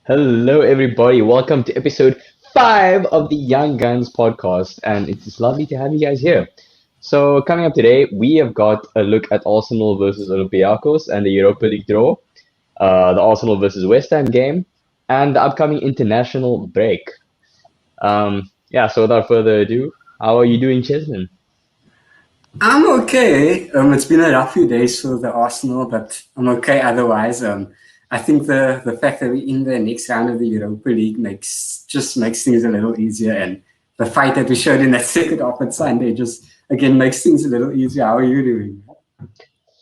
Hello, everybody. Welcome to episode 5 of the Young Guns podcast, and it's lovely to have you guys here. So, coming up today, we have got a look at Arsenal versus Olympiacos and the Europa League draw, the Arsenal versus West Ham game, and the upcoming international break. Yeah, so without further ado, how are you doing, Chesman? I'm okay. It's been a rough few days for the Arsenal, but I'm okay otherwise. I think the fact that we're in the next round of the Europa League makes things a little easier, and the fight that we showed in that second half on Sunday just again makes things a little easier. How are you doing?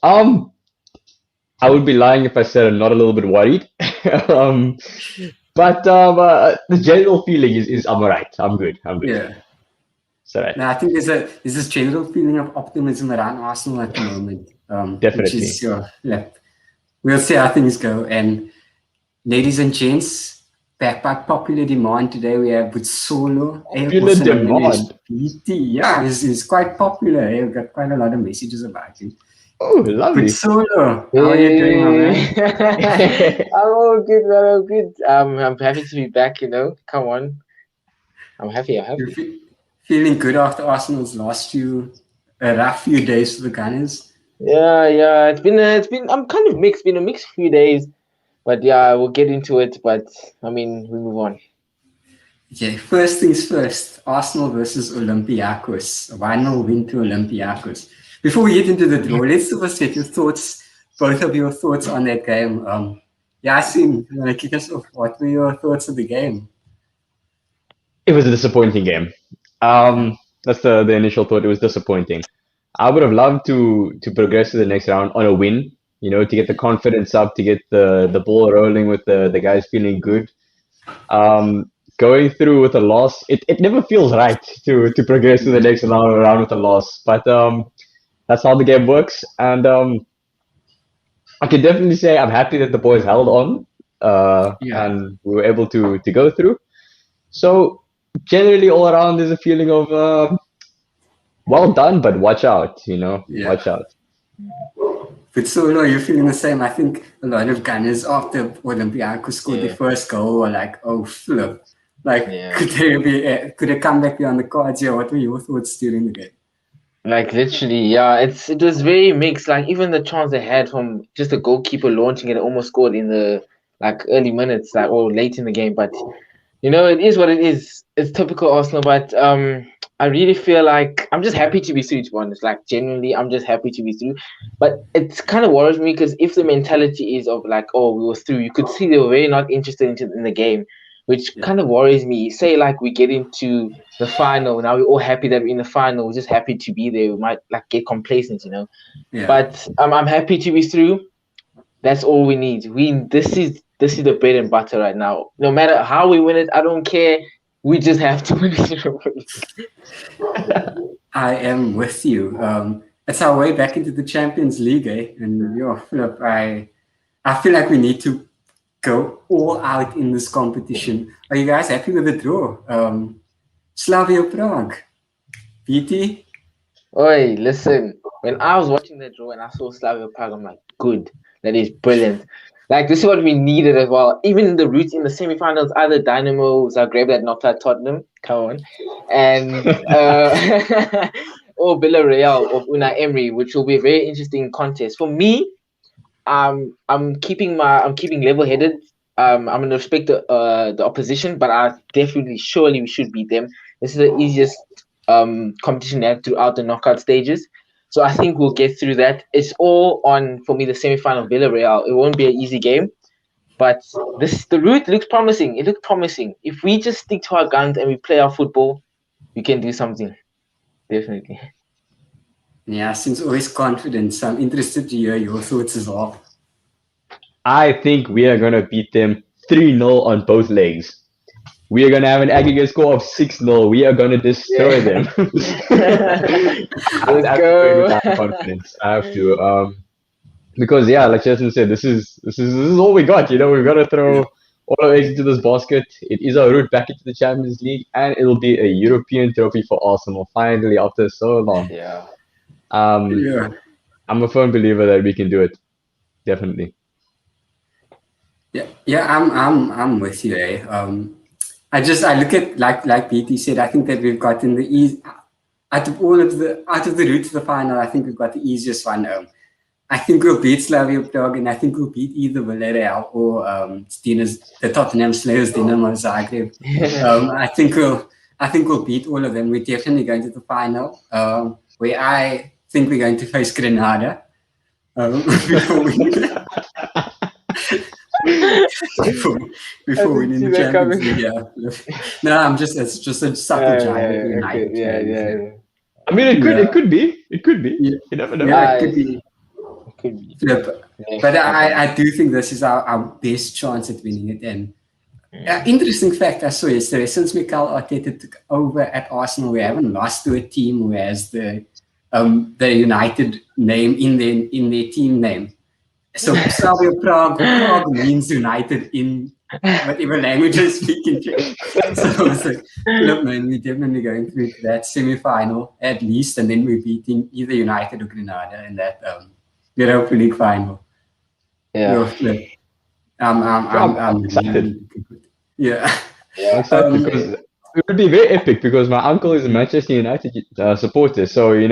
Um, I would be lying if I said I'm not a little bit worried. um, but the general feeling is I'm alright. I'm good. I'm good. Yeah. It's alright. Now I think there's this general feeling of optimism around Arsenal at the moment, which Definitely. is yeah. We'll see how things go. And ladies and gents, back by popular demand today, we have Butsolo, Popular also known as demand. BT. Yeah, he's quite popular. I've got quite a lot of messages about him. Oh, lovely. Butsolo, how are you doing, my Hey, man? I'm all good, man. I'm good. I'm happy to be back. Come on, I'm happy. I'm You happy. feeling good after Arsenal's last a rough few days for the Gunners? Yeah. It's been. I'm kind of mixed. Been a mixed few days, but yeah, we'll get into it. But I mean, we move on. Okay, first things first, Arsenal versus Olympiacos. A 1-0 win to Olympiacos. Before we get into the draw, let's first get your thoughts, both of your thoughts on that game. Yasin, you want to kick us off? What were your thoughts of the game? It was a disappointing game. Yeah. That's the initial thought. It was disappointing. I would have loved to progress to the next round on a win, to get the confidence up, to get the ball rolling with the guys feeling good. Going through with a loss, it never feels right to progress to the next round with a loss. But that's how the game works. And I can definitely say I'm happy that the boys held on, Yeah. and we were able to go through. So generally, all around, there's a feeling of well done, but watch out. Yeah. Watch out. But so, are you feeling the same? I think a lot of Gunners after Olympiacos scored the Yeah, first goal were like, oh, flip. Like, yeah. could a comeback be on the cards here? What were your thoughts during the game? Like literally, yeah. It was very mixed. Like even the chance they had from just the goalkeeper launching it, almost scored in the like early minutes, like or late in the game. But it is what it is. It's typical Arsenal, but I really feel like I'm just happy to be through. To be honest, like genuinely, I'm just happy to be through. But it's kind of worries me because if the mentality is of like, oh, we were through, you could see they were very not interested in the game, which Yeah. kind of worries me. Say like we get into the final, now we're all happy that we're in the final. We're just happy to be there. We might like get complacent. Yeah. But I'm happy to be through. That's all we need. This is the bread and butter right now. No matter how we win it, I don't care. We just have to win it. I am with you. It's our way back into the Champions League, eh? And look, I feel like we need to go all out in this competition. Are you guys happy with the draw? Slavia Prague, BT. Oi, listen. When I was watching the draw and I saw Slavia Prague, I'm like, good. That is brilliant. Like this is what we needed as well. Even in the route in the semi-finals, either Dynamo Zagreb that knocked out Tottenham, come on, and or Villarreal of Unai Emery, which will be a very interesting contest for me. I'm keeping level-headed. I'm gonna respect the opposition, but I definitely surely we should beat them. This is the easiest competition they have throughout the knockout stages. So I think we'll get through that. It's all on for me the semi-final Villarreal. It won't be an easy game, but the route looks promising. It looks promising. If we just stick to our guns and we play our football, we can do something. Definitely. Yeah, seems always confident. So I'm interested to hear your thoughts as well. I think we are gonna beat them 3-0 on both legs. We are gonna have an aggregate score of 6-0. We are gonna destroy them. Yeah. I Let's have to go in with go. that confidence. I have to. Because yeah, like Jason said, this is all we got. We've got to throw all our eggs into this basket. It is our route back into the Champions League, and it'll be a European trophy for Arsenal finally after so long. Yeah. Um, Yeah. I'm a firm believer that we can do it. Definitely. Yeah, I'm with you. I look at like BT said. I think that we've gotten the easy out of the route to the final. I think we've got the easiest one. I think we'll beat Slavia Prague, and I think we'll beat either Villarreal or the Tottenham Slayers, Dinamo Zagreb. I think we'll beat all of them. We're definitely going to the final, where I think we're going to face Granada before we before, I before didn't winning see the that Champions coming. League. Yeah. No, it's just a subtle jibe at the Yeah, okay, United yeah, fans. yeah, Yeah, yeah. I mean, yeah, it could be. yeah, You never know. yeah, it Ah, could be. it could be. Yeah, Yeah, but I don't know. I do think this is our best chance at winning it. And Mm. interesting fact I saw yesterday, since Mikel Arteta took over at Arsenal, we haven't lost to a team who has the United name in their team name. So Slavia Prague means United in whatever language I speak in Czech. So I was like, look, man, we're definitely going through to that semi-final at least, and then we're beating either United or Granada in that Europa League final. Yeah, Yo, look, I'm Excited. really looking good. Yeah. I'm yeah. excited because it would be very epic because my uncle is a Manchester United supporter, so it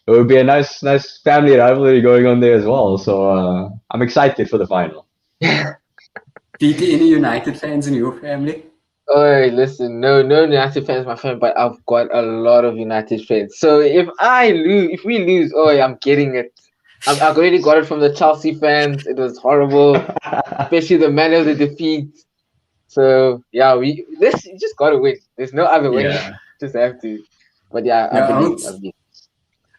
would be a nice family rivalry going on there as well. So I'm excited for the final. PT, any United fans in your family? Oh, listen, no United fans, my friend, but I've got a lot of United fans. So if we lose, oh, I'm getting it. I've already got it from the Chelsea fans. It was horrible, especially the manner of the defeat. So yeah, this you just gotta win. There's no other way. Yeah. Just have to. But yeah, I Yeah, believe. I believe.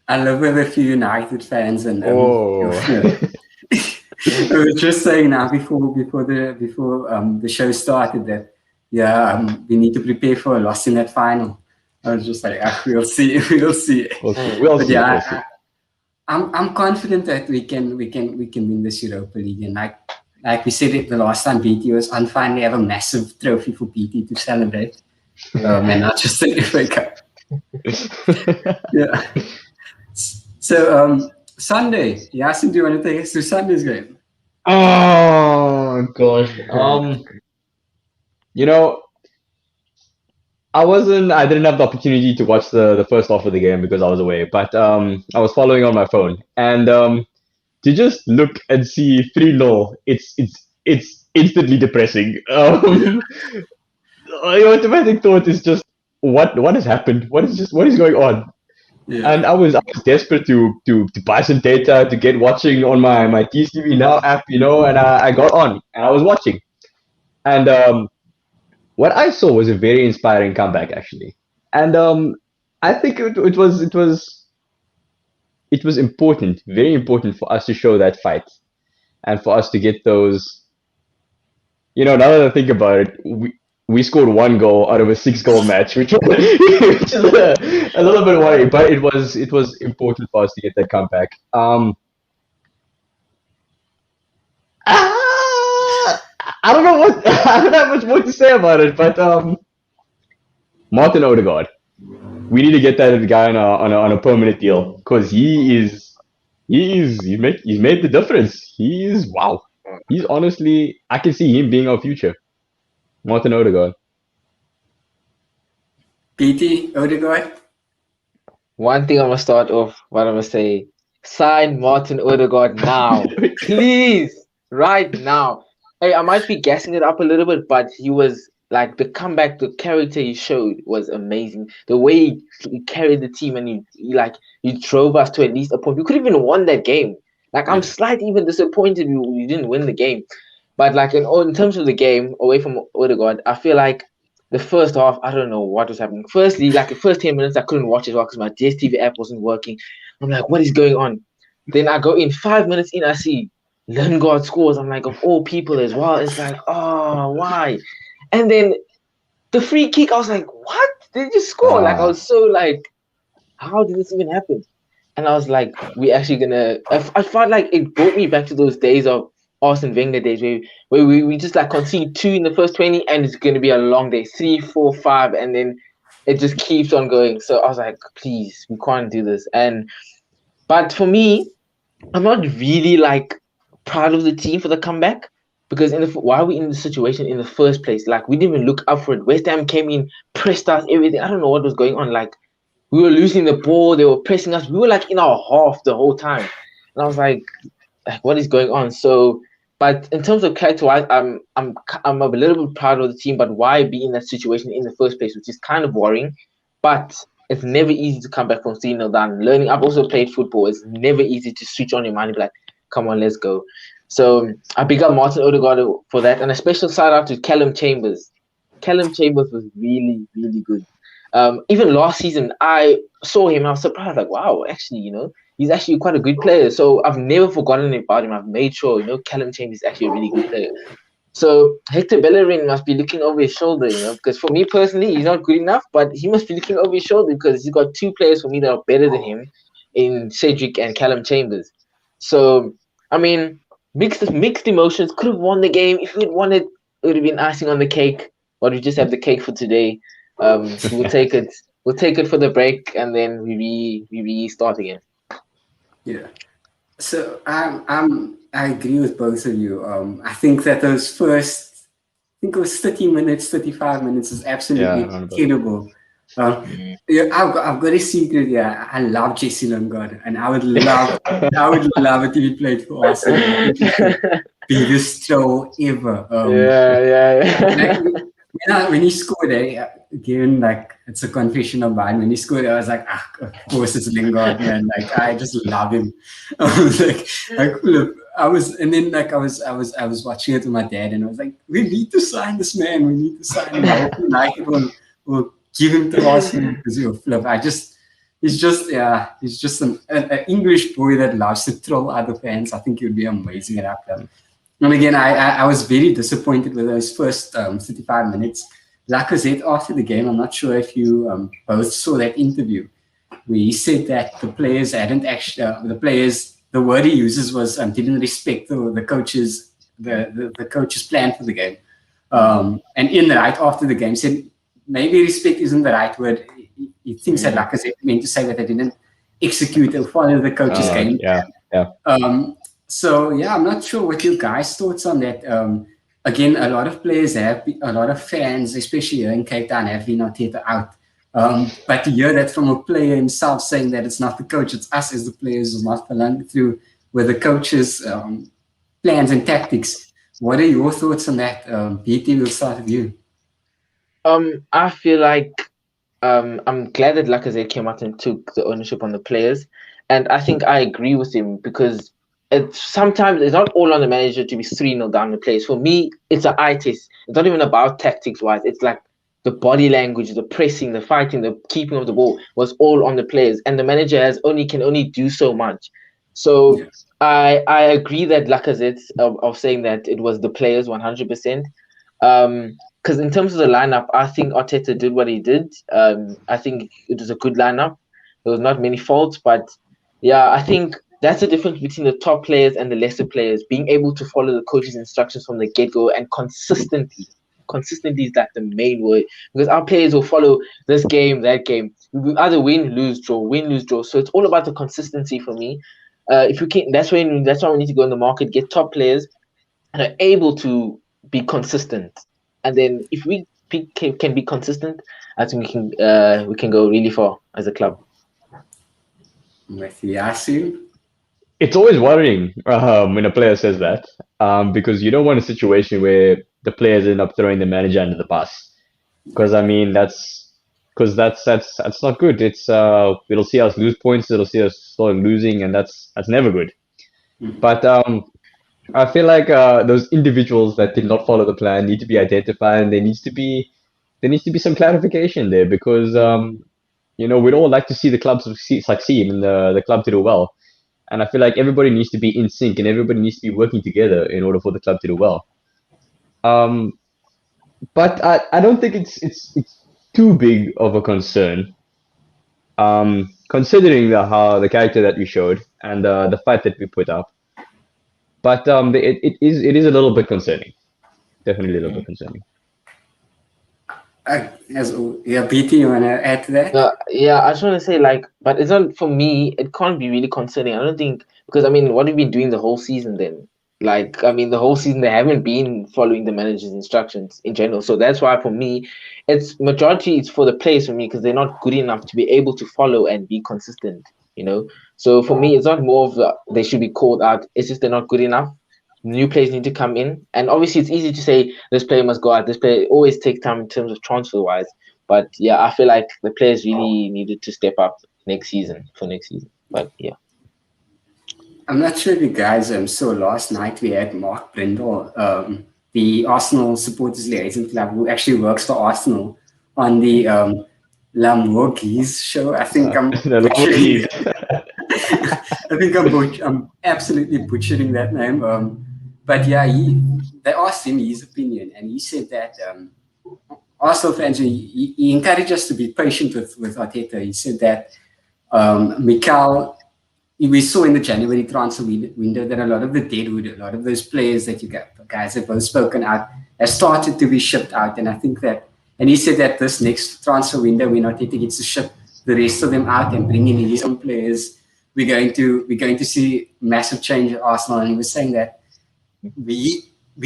I live with a few United fans, and Oh, I was just saying now before the show started that we need to prepare for a loss in that final. I was just like, we'll see, we'll see. we'll see. Mm. We'll But see. yeah, We'll see. I'm confident that we can win this Europa League, and like we said it the last time BT was on, finally have a massive trophy for BT to celebrate, Yeah. and not just the FA Cup. Yeah. So Sunday, Yasin, do you want to take us to Sunday's game? Oh gosh. You know, I didn't have the opportunity to watch the first half of the game because I was away, but I was following on my phone. And to just look and see 3-0, it's instantly depressing. Your automatic thought is just what has happened? What is going on? And Yeah. I was desperate to buy some data to get watching on my TCV Now app, and I got on and I was watching. And what I saw was a very inspiring comeback actually. And I think it was important, very important for us to show that fight and for us to get those. Now that I think about it, we scored one goal out of a 6-goal match, which is a little bit worrying, but it was important for us to get that comeback. I don't know what I don't have much more to say about it, but Martin Odegaard, we need to get that guy on a permanent deal because he's made the difference. Wow. He's honestly, I can see him being our future. Martin Odegaard. PT, Odegaard. One thing I'm gonna start off. What I'm gonna say: sign Martin Odegaard now, please, right now. Hey, I might be gassing it up a little bit, but he was like the comeback, the character he showed was amazing. The way he carried the team and he drove us to at least a point. We could have even won that game. Like I'm Yeah. slightly even disappointed we didn't win the game. But like in terms of the game, away from Odegaard, I feel like the first half, I don't know what was happening. Firstly, like the first 10 minutes, I couldn't watch as well because my DSTV app wasn't working. I'm like, what is going on? Then I go in 5 minutes in, I see Lingard scores. I'm like, of all people as well. It's like, oh, why? And then the free kick, I was like, what? Did you score? Like, I Ah, was so like, how did this even happen? And I was like, we actually gonna. I felt like it brought me back to those days of Arsene Wenger days where we just like concede two in the first 20 and it's gonna be a long day, 3, 4, 5, and then it just keeps on going. So I was like, please, we can't do this. But for me, I'm not really like proud of the team for the comeback. because why are we in the situation in the first place? Like, we didn't even look up for it. West Ham came in, pressed us, everything. I don't know what was going on. Like, we were losing the ball, they were pressing us. We were like in our half the whole time, and I was like, what is going on? So, but in terms of character-wise, I'm a little bit proud of the team. But why be in that situation in the first place, which is kind of worrying. But it's never easy to come back from 3-0 down. Learning, I've also played football. It's never easy to switch on your mind and be like, come on, let's go. So I pick up Martin Odegaard for that, and a special shout out to Callum Chambers. Callum Chambers was really, really good. Even last season, I saw him. I was surprised, like, wow, actually, he's actually quite a good player. So I've never forgotten about him. I've made sure, Callum Chambers is actually a really good player. So Hector Bellerin must be looking over his shoulder, because for me personally, he's not good enough, but he must be looking over his shoulder because he's got two players for me that are better than him in Cedric and Callum Chambers. So, I mean, mixed emotions. Could have won the game. If we'd won it, it would have been icing on the cake. But we just have the cake for today. We'll take it. We'll take it for the break, and then we restart again. Yeah. So I agree with both of you. I think that those first, I think it was 30 minutes, 35 minutes is absolutely incredible. Yeah, I've got a secret. Yeah, I love Jesse Lingard, and I would love it if he played for Arsenal. I think he's the biggest throw ever. When he scored, again, like, it's a confession of mine. When he scored, I was like, of course it's Lingard, man. Like, I just love him. I was like, look, I was watching it with my dad, and I was like, we need to sign this man. We need to sign him. I hope United will give him to Arsenal because he'll flip. He's just an English boy that loves to troll other fans. I think he would be amazing at that club. And again, I was very disappointed with those first 35 minutes. Lacazette, after the game, I'm not sure if you both saw that interview, where he said that the players hadn't actually, the word he uses was didn't respect the coach's plan for the game. And right after the game, said maybe respect isn't the right word. He thinks that Lacazette meant to say that they didn't execute or follow the coach's game. So yeah, I'm not sure what your guys' thoughts on that. Again, a lot of players a lot of fans, especially here in Cape Town, have been Arteta out. But to hear that from a player himself saying that it's not the coach, it's us as the players who's not following through with the coach's plans and tactics. What are your thoughts on that? BT, we'll start with you. I feel like I'm glad that Lacazette came out and took the ownership on the players, and I think I agree with him because sometimes it's not all on the manager to be 3-0 down the players. For me, it's an eye test. It's not even about tactics wise. It's like the body language, the pressing, the fighting, the keeping of the ball was all on the players, and the manager can only do so much. So yes. I agree that Lacazette of saying that it was the players 100%. Because in terms of the lineup, I think Arteta did what he did. I think it was a good lineup. There was not many faults, but yeah, I think that's the difference between the top players and the lesser players. Being able to follow the coach's instructions from the get-go and consistently. Consistency is like the main word, because our players will follow this game, that game. We either win, lose, draw, win, lose, draw. So it's all about the consistency for me. If we can, that's why we need to go in the market, get top players and are able to be consistent. And then if we can be consistent, I think we can go really far as a club. With Yaaseen? It's always worrying when a player says that, because you don't want a situation where the players end up throwing the manager under the bus. Because I mean that's not good. It's it'll see us lose points. It'll see us start losing, and that's never good. But I feel like those individuals that did not follow the plan need to be identified, and there needs to be some clarification there, because we'd all like to see the club succeed and the club to do well. And I feel like everybody needs to be in sync and everybody needs to be working together in order for the club to do well. But I don't think it's too big of a concern, considering the character that we showed and the fight that we put up. But it is a little bit concerning, definitely a little bit concerning. BT, you want to add to that? Yeah, I just want to say, but it's not, for me, it can't be really concerning. I don't think, because I mean, what have you been doing the whole season then? Like, I mean, the whole season they haven't been following the manager's instructions in general. So that's why for me, it's majority it's for the players for me because they're not good enough to be able to follow and be consistent. You know, so for me, it's not more of they should be called out. It's just they're not good enough. New players need to come in, and obviously it's easy to say this player must go out. This player always takes time in terms of transfer wise. But yeah, I feel like the players really needed to step up next season for next season. But yeah. I'm not sure if you guys saw last night we had Mark Brindle, the Arsenal Supporters Liaison Club, who actually works for Arsenal on the Lamorghese show. I think I'm The butchering Lamborghini. that. I think I'm absolutely butchering that name. But yeah, they asked him his opinion, and he said that Arsenal fans, he encouraged us to be patient with Arteta. He said that Mikel, we saw in the January transfer window that a lot of the deadwood, a lot of those players that you guys have both spoken out, have started to be shipped out. And I think that, and he said that this next transfer window, when Arteta gets to ship the rest of them out and bring in his own players, we're going to see massive change at Arsenal. And he was saying that we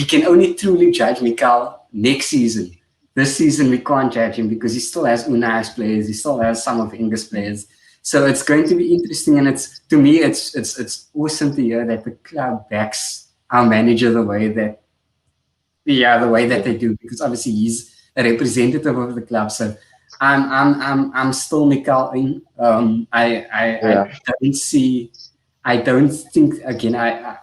can only truly judge Mikel next season. This season we can't judge him because he still has Unai's players, he still has some of English players. So it's going to be interesting, and it's to me it's awesome to hear that the club backs our manager the way that they do, because obviously he's a representative of the club. So I'm still Mikel in. Yeah. I don't think again I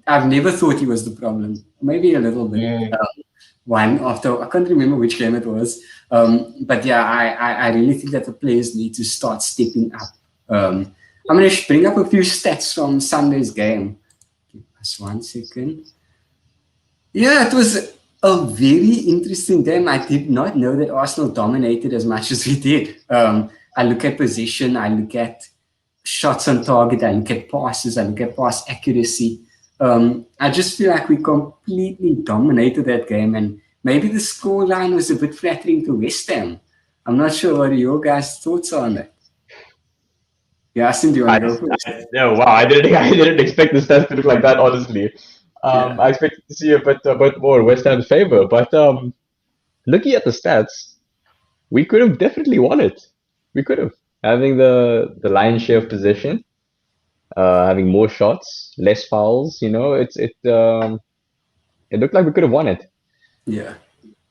I've never thought he was the problem. Maybe a little bit. Mm. One after I can't remember which game it was. But yeah, I really think that the players need to start stepping up. I'm going to bring up a few stats from Sunday's game. Give us 1 second. Yeah, it was a very interesting game. I did not know that Arsenal dominated as much as we did. I look at position, I look at shots on target, I look at passes, I look at pass accuracy. I just feel like we completely dominated that game, and maybe the scoreline was a bit flattering to West Ham. I'm not sure what your guys' thoughts are on that. Yasin, do you want I, to go first? no, wow, I didn't expect the stats to look like that. Honestly, Yeah, I expected to see a bit more West Ham's favor, but looking at the stats, we could have definitely won it. We could have having the lion's share of possession, having more shots, less fouls. It looked like we could have won it. yeah.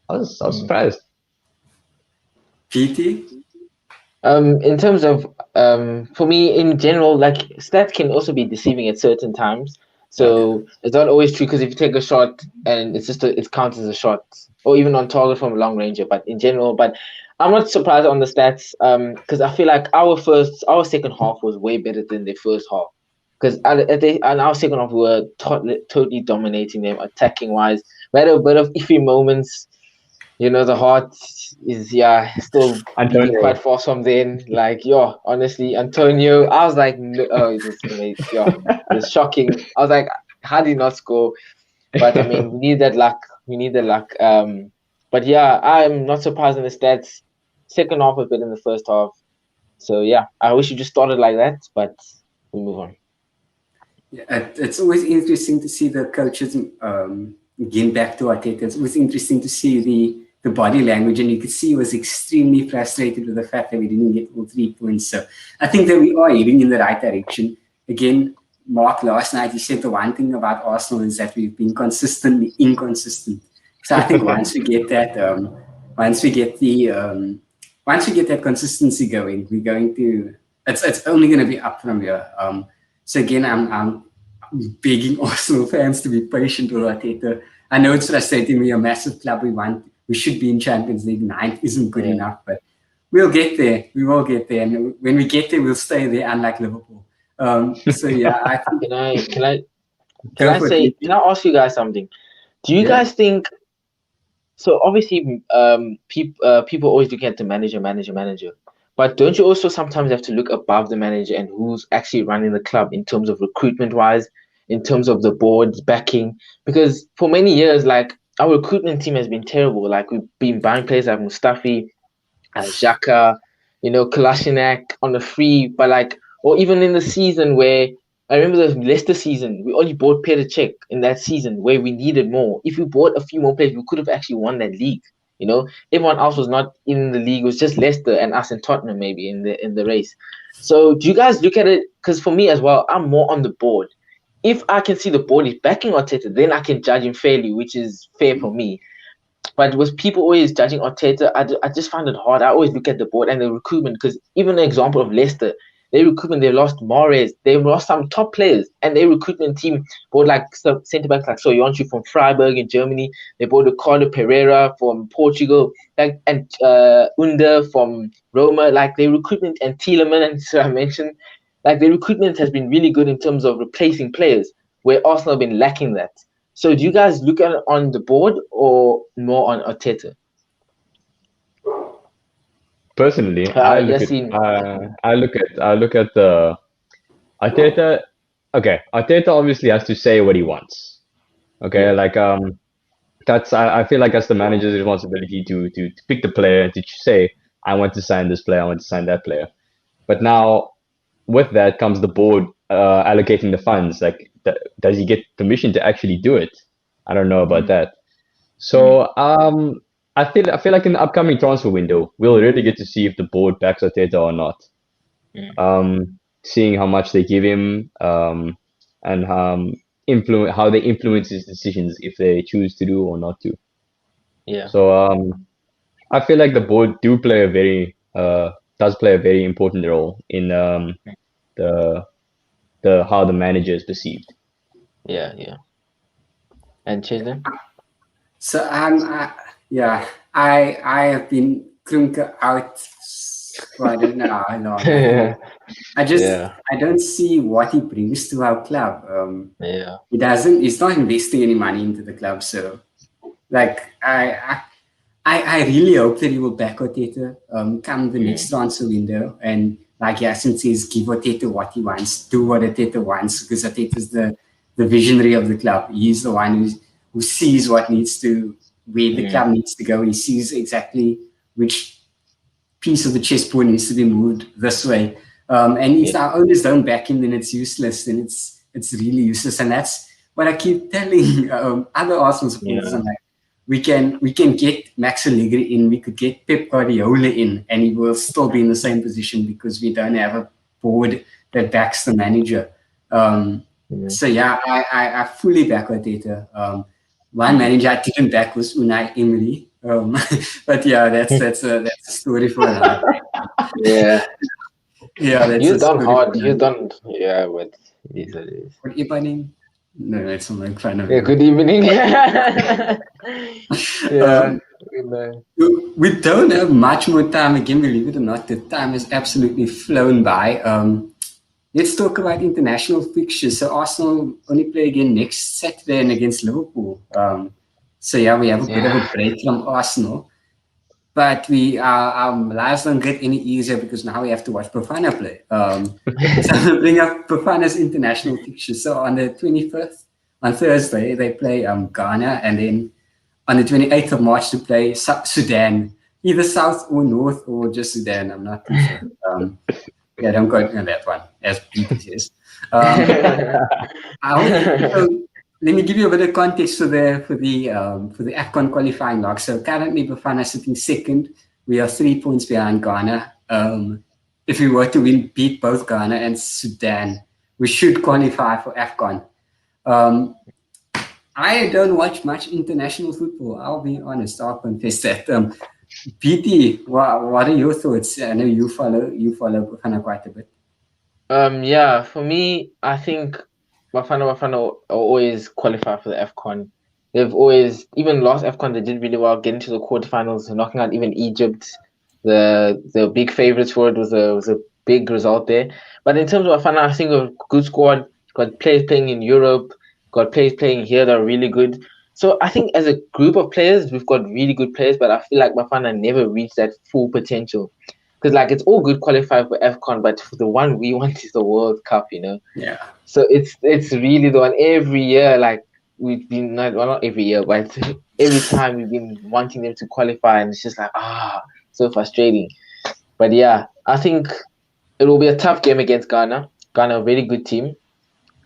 I was surprised. PT? In terms of for me in general, like stats can also be deceiving at certain times. Okay. So it's not always true because if you take a shot and it counts as a shot, or even on target from a long ranger. But in general, but I'm not surprised on the stats because I feel like our second half was way better than their first half. Because in our second half we were totally dominating them attacking wise. We had a bit of iffy moments. The heart is still beating Antonio, quite fast from then. Like, honestly, Antonio, I was like, no, oh, it was amazing. It was shocking. I was like, how did he not score? But I mean, we need that luck. We need the luck. But yeah, I'm not surprised in the stats. Second half was better than the first half. So yeah, I wish you just started like that, but we move on. Yeah, it's always interesting to see the coaches again back to Arteta. It's always interesting to see the body language, and you could see he was extremely frustrated with the fact that we didn't get all 3 points. So I think that we are heading in the right direction. Again, Mark last night he said the one thing about Arsenal is that we've been consistently inconsistent. So I think once we get that, once we get the once we get that consistency going, we're going to. It's only going to be up from here. So again, I'm begging Arsenal fans to be patient with Arteta. I know it's frustrating. We're a massive club. We should be in Champions League. Ninth isn't good Yeah. enough, but we'll get there. We will get there, and when we get there, we'll stay there, unlike Liverpool. So yeah, I think Can I can I can go I for say? it. Can I ask you guys something? Do you Yeah, guys think so? Obviously, people always look at the manager. But don't you also sometimes have to look above the manager and who's actually running the club in terms of recruitment wise, in terms of the board's backing? Because for many years, like our recruitment team has been terrible. Like we've been buying players like Mustafi, Xhaka, Kolasinac on the free, but like, or even in the season where I remember the Leicester season. We only bought Petr Cech in that season where we needed more. If we bought a few more players, we could have actually won that league. You know, everyone else was not in the league. It was just Leicester and us and Tottenham maybe in the race. So do you guys look at it? Because for me as well, I'm more on the board. If I can see the board is backing Arteta, then I can judge him fairly, which is fair for me. But with people always judging Arteta, I just find it hard. I always look at the board and the recruitment because even an example of Leicester, their recruitment, they lost Mahrez, they lost some top players, and their recruitment team bought like some centre backs like Soyuncu from Freiburg in Germany. They bought Ricardo Pereira from Portugal, like and Under from Roma. Like their recruitment and Tielemans, I mentioned, like their recruitment has been really good in terms of replacing players, where Arsenal have been lacking that. So do you guys look at it on the board or more on Arteta? Personally, I look at Yassine. the Arteta. Okay, Arteta obviously has to say what he wants. Okay, Yeah. like that's I feel like that's the manager's responsibility to pick the player and to say I want to sign this player, I want to sign that player. But now with that comes the board allocating the funds. Like, does he get permission to actually do it? I don't know about that. So I feel like in the upcoming transfer window, we'll really get to see if the board backs Arteta or not. Seeing how much they give him, and how they influence his decisions if they choose to do or not to. Yeah. So I feel like the board does play a very important role in the how the manager is perceived. Yeah. Yeah. And Chezlin? So I have been Krumke out for I don't know how long. Yeah. I don't see what he brings to our club. Yeah. He's not investing any money into the club. So like I really hope that he will back Arteta come the next transfer window, and like Yasin says, give Arteta what he wants, do what Arteta wants, because Arteta's the visionary of the club. He's the one who sees what needs to, where the club needs to go. He sees exactly which piece of the chessboard needs to be moved this way. And if our owners don't back him, then it's useless. Then it's really useless. And that's what I keep telling other Arsenal supporters. I'm like, we can get Max Allegri in, we could get Pep Guardiola in, and he will still be in the same position because we don't have a board that backs the manager. So yeah, I fully back Arteta. One manager I didn't back was Unai Emery. But yeah, that's a story for another. Yeah. Yeah, that's You've done hard. You've done, yeah, but it is what it is. What evening? No, that's not like fun. Yeah, good evening. Yeah. Good night. We don't have much more time again, believe it or not. The time has absolutely flown by. Let's talk about international fixtures. So Arsenal only play again next Saturday and against Liverpool. So yeah, we have a bit of a break from Arsenal. But our lives don't get any easier because now we have to watch Bafana play. So I'm going to bring up Bafana's international fixtures. So on the 25th, on Thursday, they play Ghana, and then on the 28th of March to play Sudan, either South or North or just Sudan. I'm not too sure. Yeah, don't quote me on that one, as Peter says. Let me give you a bit of context for the AFCON qualifying log. So currently, Bafana sitting second. We are 3 points behind Ghana. If we were to beat both Ghana and Sudan, we should qualify for AFCON. I don't watch much international football. I'll be honest. I'll confess that. PT, what are your thoughts? I know you follow Bafana quite a bit. Yeah, for me, I think Bafana always qualify for the AFCON. They've always, even last AFCON, they did really well, getting to the quarterfinals, knocking out even Egypt. The big favorites for it was a big result there. But in terms of Bafana, I think a good squad, got players playing in Europe, got players playing here that are really good. So I think as a group of players, we've got really good players, but I feel like Bafana never reached that full potential. Because like it's all good qualifying for AFCON, but the one we want is the World Cup, you know. Yeah. So it's really the one every year. Like we've been not every year, but every time we've been wanting them to qualify, and it's just like so frustrating. But yeah, I think it will be a tough game against Ghana. Ghana, a very good team.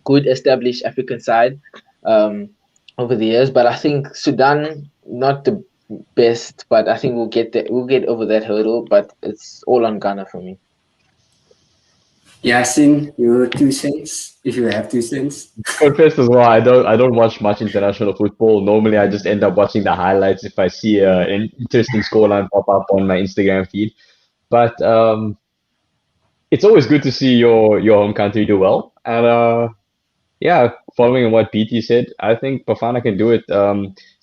good established African side over the years. But I think Sudan not the best, but I think we'll get that. We'll get over that hurdle. But it's all on Ghana for me. Yasin, your 2 cents, if you have 2 cents. Confess as well, I don't watch much international football. Normally, I just end up watching the highlights if I see an interesting scoreline pop up on my Instagram feed. But it's always good to see your home country do well. And yeah, following on what BT said, I think Bafana can do it.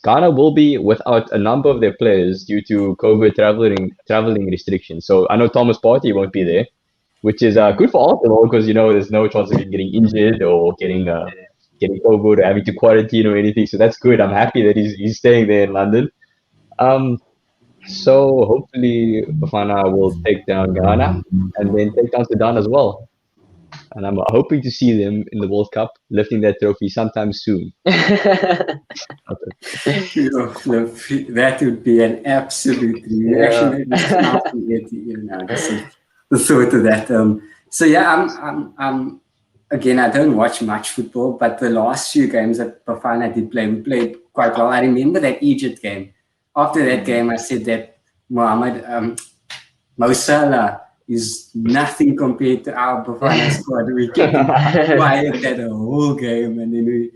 Ghana will be without a number of their players due to COVID traveling restrictions. So I know Thomas Partey won't be there, which is good for all of them because there's no chance of him getting injured or getting COVID or having to quarantine or anything. So that's good. I'm happy that he's staying there in London. Um, so hopefully Bafana will take down Ghana and then take down Sudan as well. And I'm hoping to see them in the World Cup lifting that trophy sometime soon. That would be an absolute dream. You actually made me smile from ear to ear now. Just the thought of that. So yeah, I'm again. I don't watch much football, but the last few games that Bafana did play, we played quite well. I remember that Egypt game. After that game, I said that Mo Salah is nothing compared to our Bafana squad. We kept him quiet that the whole game, and then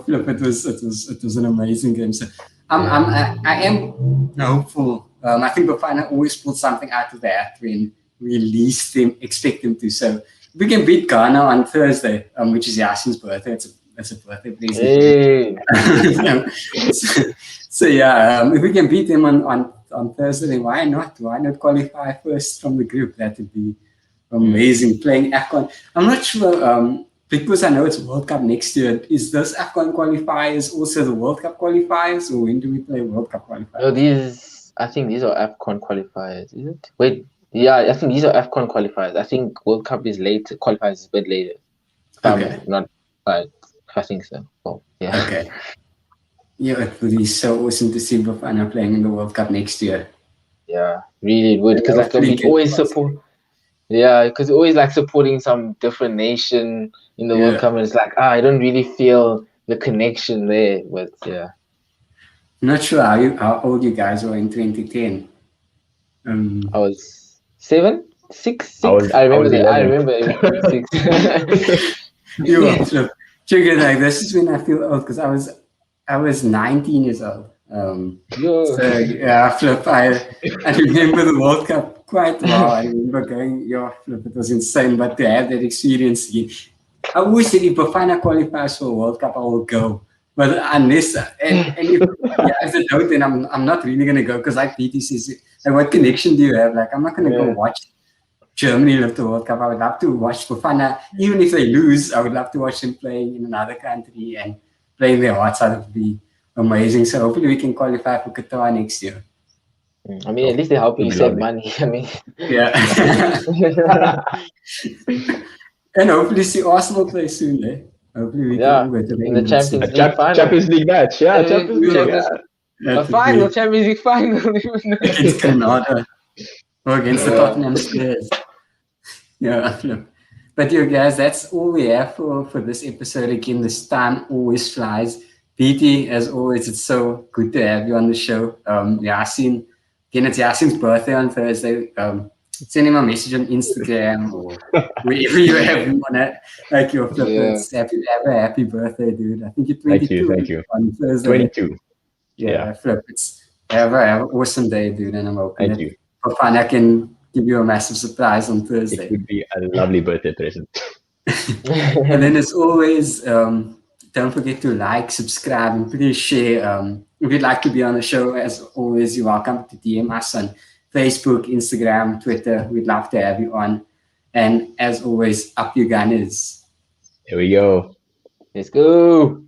flip. It was an amazing game. So I am hopeful. I think Bafana always pulled something out of the hat when we least expect them to. So if we can beat Ghana on Thursday, which is Yaasin's birthday, it's a birthday present. Hey. So yeah, if we can beat them on Thursday, then why not? Why not qualify first from the group? That would be amazing. Playing AFCON. I'm not sure because I know it's World Cup next year. Is this AFCON qualifiers also the World Cup qualifiers, or when do we play World Cup qualifiers? No, I think these are AFCON qualifiers, is it? Wait, yeah, I think these are AFCON qualifiers. I think World Cup is later. Qualifiers is a bit later. Okay. Not, but I think so. Oh, yeah. Okay. Yeah, it would be so awesome to see Bafana playing in the World Cup next year. Yeah, really would, because like we always support. Yeah, because always like supporting some different nation in the World Cup, and it's like I don't really feel the connection there. But yeah, I'm not sure how old you guys were in 2010. I was 7, 6. I remember 6. Trigger like this is when I feel old because I was 19 years old. So yeah, Flip, I remember the World Cup quite well. I remember going, Flip, it was insane. But to have that experience again, I always said if Bafana qualifies for a World Cup, I will go. But unless if I don't, then I'm not really gonna go because like PT says, like what connection do you have? Like I'm not gonna go watch Germany lift the World Cup. I would love to watch Bafana, even if they lose. I would love to watch them playing in another country and playing their hearts out. It would be amazing. So hopefully we can qualify for Qatar next year. I mean, at least they're helping you save money. I mean, yeah. And hopefully see Arsenal play soon, eh? Hopefully we can go to in the Champions League final. Champions League match, Champions League. A final, Champions League final. Against Granada. Or against the Tottenham Spurs. Yeah, but you guys, that's all we have for this episode. Again, this time always flies. BT, as always, it's so good to have you on the show. Yaaseen, again, it's Yaasin's birthday on Thursday. Send him a message on Instagram or wherever you have him on it. Like your flippers. Have a happy birthday, dude. I think you're 22. Thank you. On Thursday. 22. Yeah. Flip. Have an awesome day, dude. And I'm hoping Thank you. For fun, I can give you a massive surprise on Thursday. It would be a lovely birthday present. And then as always, don't forget to like, subscribe, and please share. If you'd like to be on the show, as always, you're welcome to DM us on Facebook, Instagram, Twitter. We'd love to have you on. And as always, up you Gunners. Here we go. Let's go.